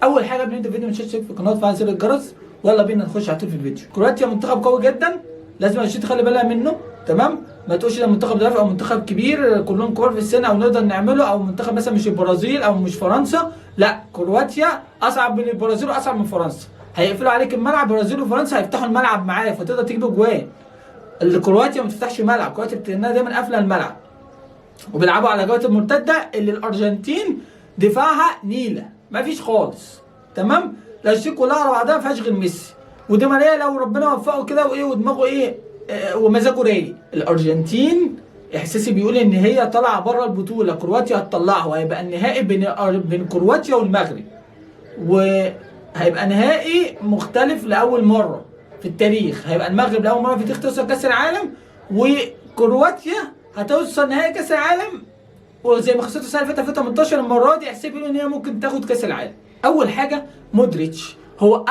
اول حاجه قبل ما نبدا الفيديو ما تنساش تشترك في القناه وتفعل زر الجرس. ويلا بينا نخش على طول في الفيديو. كرواتيا منتخب قوي جدا، لازم الشيء تخلي بالها منه. تمام، ما تقولش ده منتخب ضعيف او منتخب كبير كلهم كبار في السن او نقدر نعمله، او منتخب مثلا مش البرازيل او مش فرنسا. لا، كرواتيا اصعب من البرازيل واصعب من فرنسا. هيقفلوا عليك الملعب، البرازيل وفرنسا هيفتحوا الملعب معاك فتقدر تجيب اجوان. كرواتيا ما بتفتحش ملعب، كرواتيا بتنها دايما قافله الملعب وبيلعبوا على جوات المرتده اللي الارجنتين دفاعها نيله مفيش خالص. تمام، الارجنتين كلها على بعضها ما فيهاش غير ميسي ودي ماريا لو ربنا وفقه كده وايه ودماغه ايه ومزاجه رايق. الارجنتين احساسي بيقول ان هي طالعه بره البطوله، كرواتيا هتطلعها وهيبقى النهائي بين كرواتيا والمغرب، وهيبقى نهائي مختلف لاول مره في التاريخ. هيبقى المغرب لاول مره في تاريخ توصل كاس العالم، وكرواتيا هتوصل نهائي كاس العالم، وزي ما خسرت السنه اللي فاتت في 18 المره دي احسب ان هي ممكن تاخد كاس العالم. اول حاجه مودريتش هو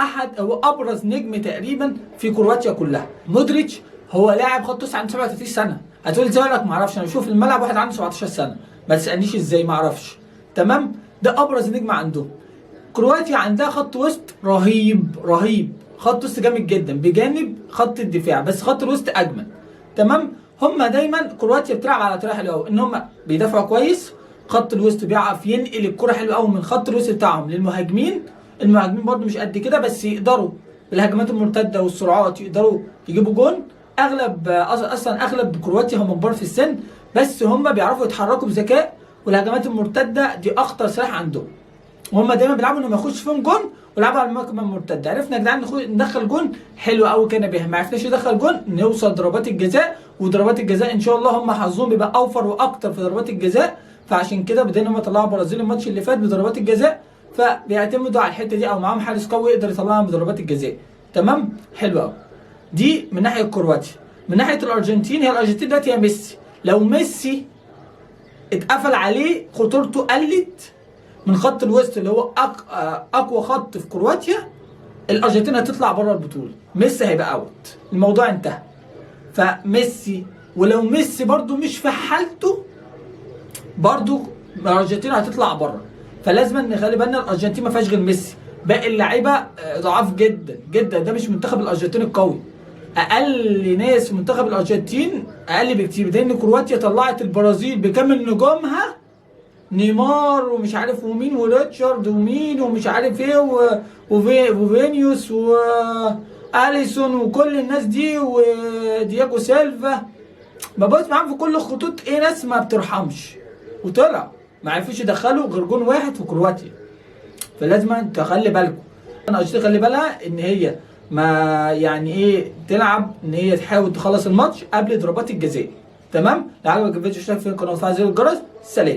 ابرز نجم تقريبا في كرواتيا كلها. مودريتش هو لاعب خط وسط عنده 37 سنه. هتقول ازاي؟ اقول لك ما اعرفش، انا بشوف الملعب واحد عنده 17 سنه، ما تسالنيش ازاي ما اعرفش. تمام، ده ابرز نجم عندهم. كرواتيا عندها خط وسط رهيب، خط وسط جامد جدا بجانب خط الدفاع، بس خط الوسط اجمل. تمام، هم دايما كرواتيا بتلعب على طريقه حلوه قوي، ان هم بيدافعوا كويس، خط الوسط بيعرف ينقل الكره حلوه قوي من خط الوسط بتاعهم للمهاجمين. المهاجمين برده مش قد كده، بس يقدروا بالهجمات المرتده والسرعات يقدروا يجيبوا جون. اغلب كرواتيا هم كبار في السن، بس هم بيعرفوا يتحركوا بذكاء، والهجمات المرتده دي اخطر سلاح عندهم. وهم دايما بيلعبوا انهم ما يخش فيهم جون ويلعبوا على المهاجم المرتده. عرفنا يا جدعان ندخل جون حلو قوي كان بيها، ما عرفناش ندخل جون نوصل ضربات الجزاء، وضربات الجزاء ان شاء الله هم حظهم بيبقى اوفر واكتر في ضربات الجزاء. فعشان كده بدأنا هم طلعوا البرازيل الماتش اللي فات بضربات الجزاء، فبيعتمدوا على الحته دي، او معاهم حارس قوي يقدر يطلعهم بضربات الجزاء. تمام، حلو قوي. دي من ناحيه كرواتيا. من ناحيه الارجنتين، هي الارجنتين دلوقتي هي ميسي. لو ميسي اتقفل عليه خطورته قلت من خط الوسط اللي هو اقوى خط في كرواتيا، الارجنتين هتطلع بره البطوله، ميسي هيبقى اوت، الموضوع انتهى. فميسي، ولو ميسي برده مش في حالته برده الارجنتين هتطلع بره. فلازم نخلي بالنا الارجنتين ما فيهاش غير ميسي، باقي اللعيبه ضعاف جدا. ده مش منتخب الارجنتين القوي، اقل ناس في منتخب الارجنتين اقل بكتير، لان كرواتيا طلعت البرازيل بكامل نجومها، نيمار ومش عارف ومين وريتشارد ومين ومش عارف ايه وفينيوس واليسون وكل الناس دي ودياجو سيلفا. ببص معاهم في كل الخطوط ايه، ناس ما بترحمش، وطلع ما عرفوش يدخلوا غير جون واحد في كرواتيا. فلازم تخلي بالكم، انا قلت خلي بالها ان هي ما يعني ايه تلعب، ان هي تحاول تخلص الماتش قبل ضربات الجزاء. تمام، لو عجبك الفيديو اشترك في القناه وفعل زر الجرس. سلام.